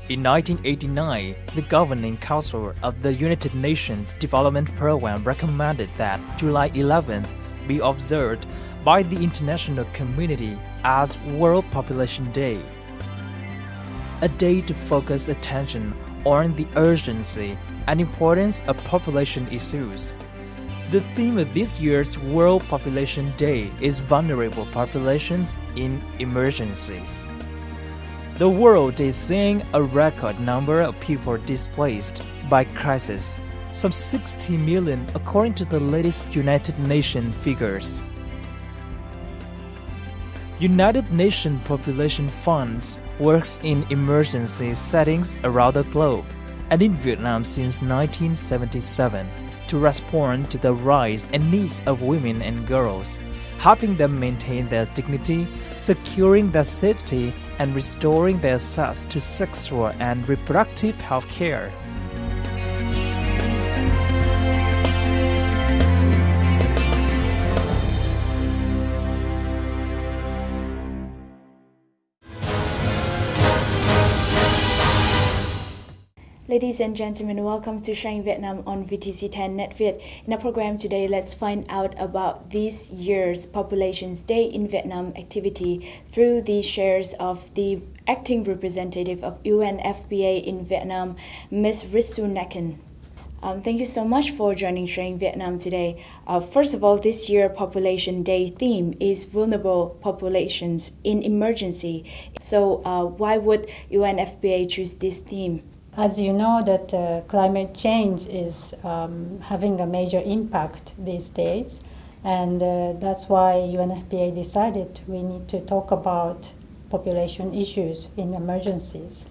In 1989, the Governing Council of the United Nations Development Programme recommended that July 11th be observed by the international community as World Population Day, a day to focus attention on the urgency and importance of population issues. The theme of this year's World Population Day is Vulnerable Populations in Emergencies. The world is seeing a record number of people displaced by crisis, some 60 million according to the latest United Nations figures. United Nations Population Funds works in emergency settings around the globe and in Vietnam since 1977 to respond to the rise and needs of women and girls, helping them maintain their dignity, securing their safety, and restoring their access to sexual and reproductive health care. Ladies and gentlemen, welcome to Sharing Vietnam on VTC10 NetViet. In our program today, let's find out about this year's Populations Day in Vietnam activity through the shares of the acting representative of UNFPA in Vietnam, Ms. Ritsu Nacken. Thank you so much for joining Sharing Vietnam today. First of all, this year Population Day theme is Vulnerable Populations in Emergency. So why would UNFPA choose this theme? As you know, that climate change is having a major impact these days, and that's why UNFPA decided we need to talk about population issues in emergencies.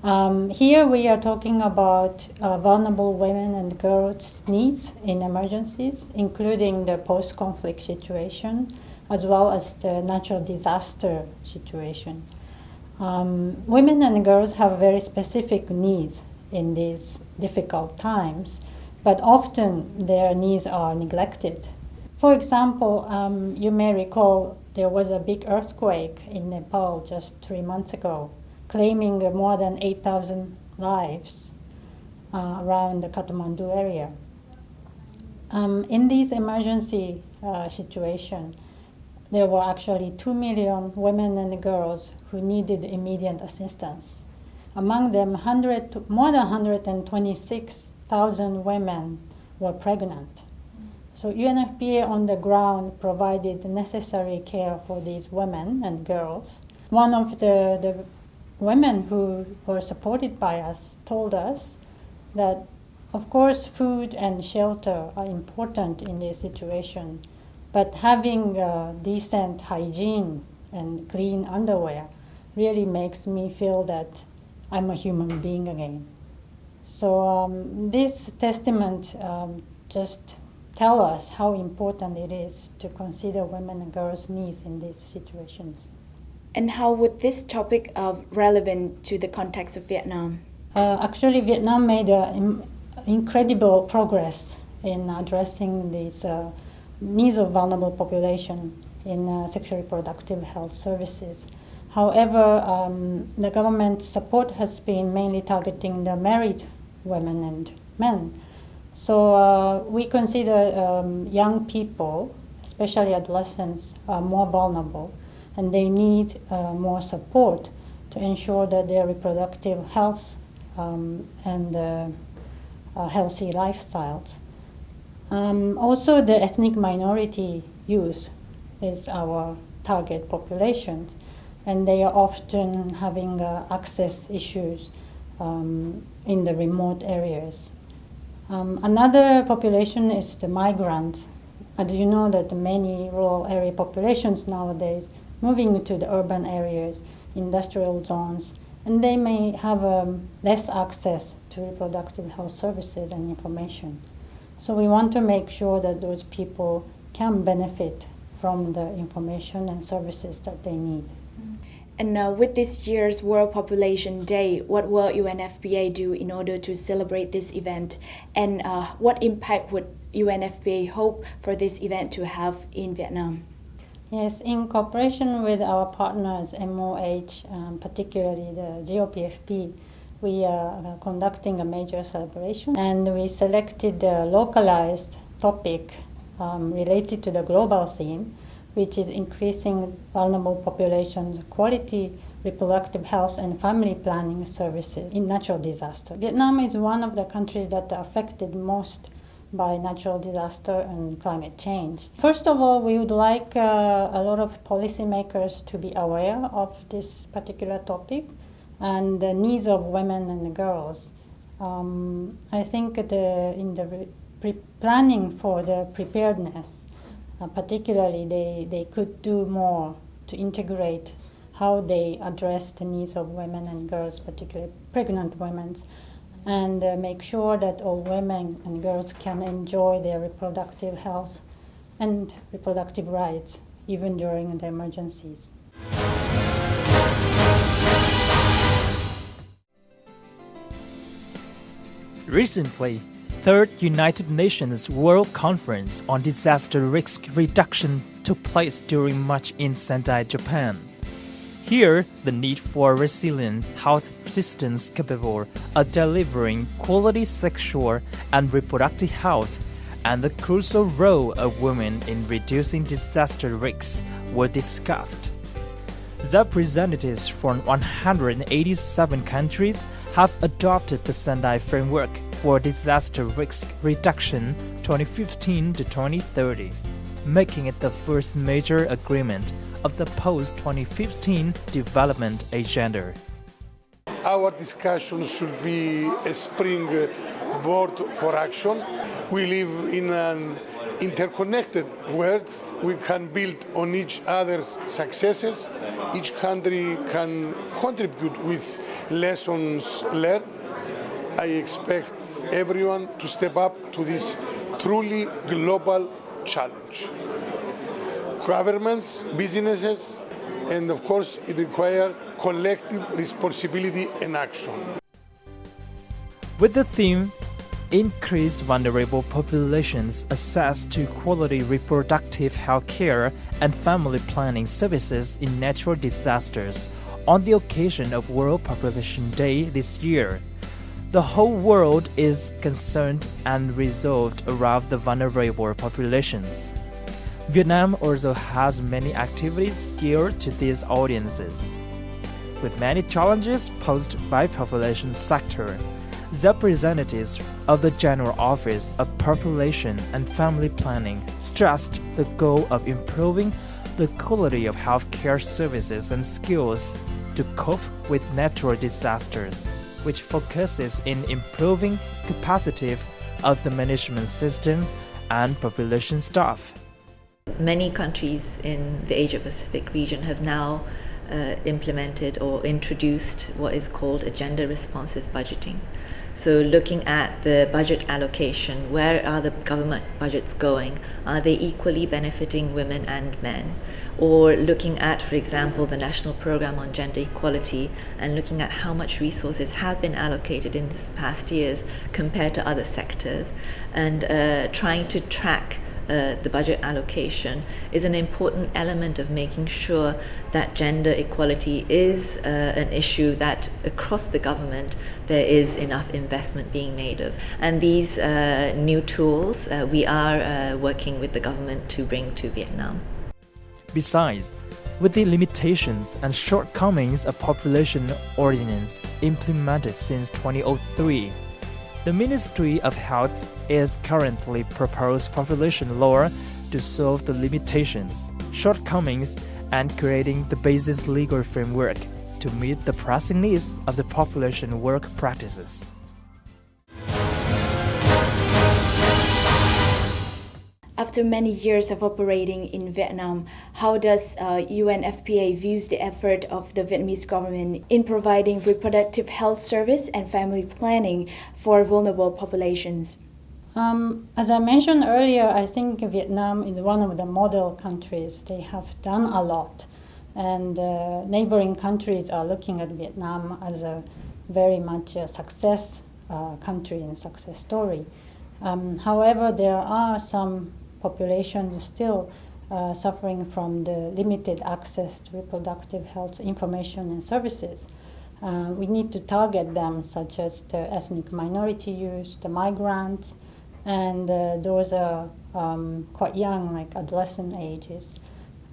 Here we are talking about vulnerable women and girls' needs in emergencies, including the post-conflict situation, as well as the natural disaster situation. Women and girls have very specific needs in these difficult times, but often their needs are neglected. For example, you may recall there was a big earthquake in Nepal just 3 months ago, claiming more than 8,000 lives around the Kathmandu area. In this emergency situation, there were actually 2 million women and girls who needed immediate assistance. Among them, more than 126,000 women were pregnant. So UNFPA on the ground provided necessary care for these women and girls. One of the women who were supported by us told us that, of course, food and shelter are important in this situation, but having decent hygiene and clean underwear really makes me feel that I'm a human being again. So this testament just tell us how important it is to consider women and girls' needs in these situations. And how would this topic relevant to the context of Vietnam? Actually, Vietnam made incredible progress in addressing these needs of vulnerable population in sexual reproductive health services. However, the government support has been mainly targeting the married women and men. So we consider young people, especially adolescents, are more vulnerable, and they need more support to ensure that their reproductive health and healthy lifestyles. Also, the ethnic minority youth is our target population, and they are often having access issues in the remote areas. Another population is the migrants. As you know, that many rural area populations nowadays moving to the urban areas, industrial zones, and they may have less access to reproductive health services and information. So we want to make sure that those people can benefit from the information and services that they need. And with this year's World Population Day, what will UNFPA do in order to celebrate this event? And what impact would UNFPA hope for this event to have in Vietnam? Yes, in cooperation with our partners, MOH, particularly the GOPFP, we are conducting a major celebration, and we selected a localized topic related to the global theme, which is increasing vulnerable populations' quality, reproductive health and family planning services in natural disaster. Vietnam is one of the countries that are affected most by natural disaster and climate change. First of all, we would like a lot of policymakers to be aware of this particular topic and the needs of women and girls. I think in the planning for the preparedness, particularly they could do more to integrate how they address the needs of women and girls, particularly pregnant women, and make sure that all women and girls can enjoy their reproductive health and reproductive rights, even during the emergencies. Recently, Third United Nations World Conference on Disaster Risk Reduction took place during March in Sendai, Japan. Here, the need for resilient health systems capable of delivering quality sexual and reproductive health and the crucial role of women in reducing disaster risks were discussed. Representatives from 187 countries have adopted the Sendai Framework for Disaster Risk Reduction 2015 to 2030, making it the first major agreement of the post-2015 development agenda. Our discussion should be a springboard for action. We live in an interconnected world. We can build on each other's successes. Each country can contribute with lessons learned. I expect everyone to step up to this truly global challenge. Governments, businesses, and of course it requires collective responsibility and action. With the theme, Increase Vulnerable Populations Access to Quality Reproductive Health Care and Family Planning Services in Natural Disasters, on the occasion of World Population Day this year, the whole world is concerned and resolved around the vulnerable populations. Vietnam also has many activities geared to these audiences. With many challenges posed by population sector, representatives of the General Office of Population and Family Planning stressed the goal of improving the quality of healthcare services and skills to cope with natural disasters, which focuses in improving capacity of the management system and population staff. Many countries in the Asia-Pacific region have now implemented or introduced what is called a gender-responsive budgeting. So looking at the budget allocation, where are the government budgets going? Are they equally benefiting women and men? Or looking at, for example, the National Program on Gender Equality and looking at how much resources have been allocated in this past years compared to other sectors, and trying to track the budget allocation is an important element of making sure that gender equality is an issue that across the government there is enough investment being made of. And these new tools we are working with the government to bring to Vietnam. Besides, with the limitations and shortcomings of population ordinance implemented since 2003, the Ministry of Health is currently proposed population law to solve the limitations, shortcomings, and creating the basis legal framework to meet the pressing needs of the population work practices. After many years of operating in Vietnam, how does UNFPA views the effort of the Vietnamese government in providing reproductive health service and family planning for vulnerable populations? As I mentioned earlier, I think Vietnam is one of the model countries. They have done a lot, and neighboring countries are looking at Vietnam as a very much a success country and success story. However, there are some populations still suffering from the limited access to reproductive health information and services. We need to target them, such as the ethnic minority youth, the migrants, and those are quite young, like adolescent ages.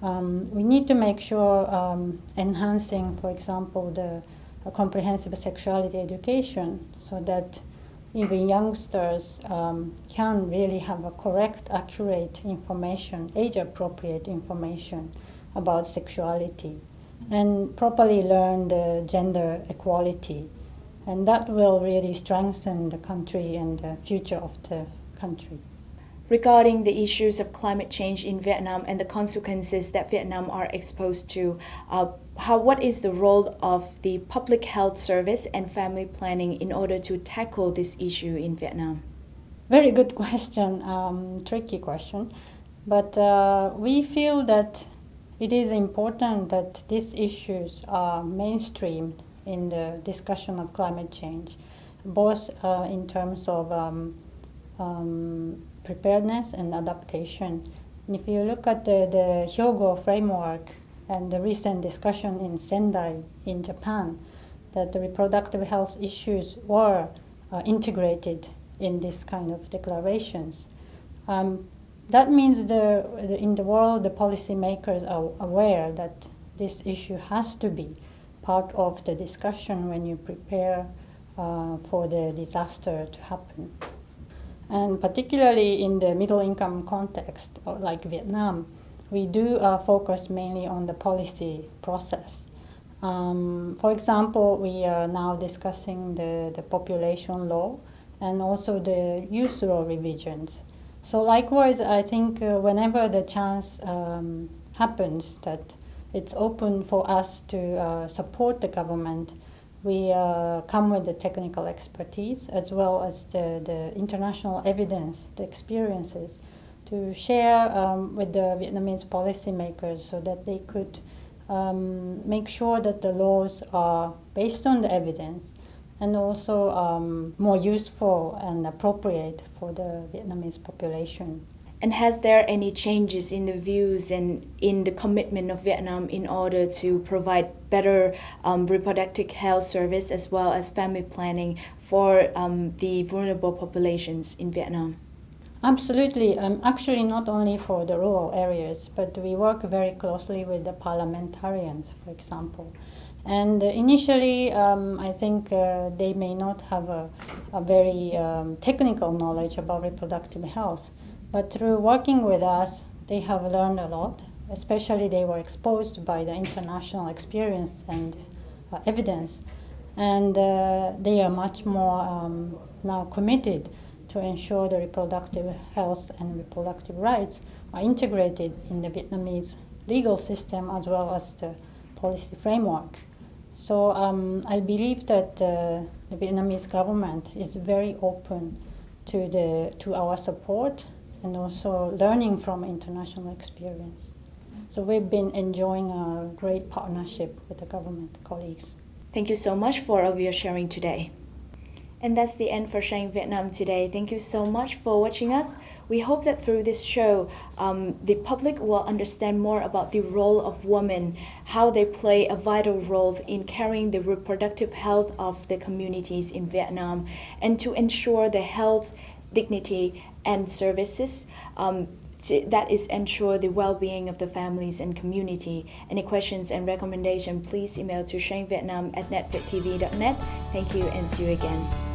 We need to make sure enhancing, for example, the comprehensive sexuality education, so that even youngsters can really have a correct, accurate information, age-appropriate information about sexuality, and properly learn the gender equality. And that will really strengthen the country and the future of the country. Regarding the issues of climate change in Vietnam and the consequences that Vietnam are exposed to, what is the role of the public health service and family planning in order to tackle this issue in Vietnam? Very good question, tricky question. But we feel that it is important that these issues are mainstreamed in the discussion of climate change, both in terms of preparedness and adaptation. And if you look at the Hyogo framework and the recent discussion in Sendai in Japan, that the reproductive health issues were integrated in this kind of declarations. That means in the world, the policymakers are aware that this issue has to be part of the discussion when you prepare for the disaster to happen. And particularly in the middle-income context, like Vietnam, we do focus mainly on the policy process. For example, we are now discussing the population law and also the youth law revisions. So likewise, I think whenever the chance happens that it's open for us to support the government, we come with the technical expertise as well as the international evidence, the experiences, to share with the Vietnamese policymakers so that they could make sure that the laws are based on the evidence and also more useful and appropriate for the Vietnamese population. And has there any changes in the views and in the commitment of Vietnam in order to provide better reproductive health service as well as family planning for the vulnerable populations in Vietnam? Absolutely. Actually, not only for the rural areas, but we work very closely with the parliamentarians, for example. And initially, I think they may not have a very technical knowledge about reproductive health. But through working with us, they have learned a lot. Especially they were exposed by the international experience and evidence. And they are much more now committed to ensure the reproductive health and reproductive rights are integrated in the Vietnamese legal system as well as the policy framework. So I believe that the Vietnamese government is very open to our support and also learning from international experience. So we've been enjoying a great partnership with the government colleagues. Thank you so much for all of your sharing today. And that's the end for Sharing Vietnam today. Thank you so much for watching us. We hope that through this show, the public will understand more about the role of women, how they play a vital role in carrying the reproductive health of the communities in Vietnam, and to ensure the health, dignity, and services that is ensure the well-being of the families and community. Any questions and recommendations, please email to sharingvietnam@netvittv.net. Thank you and see you again.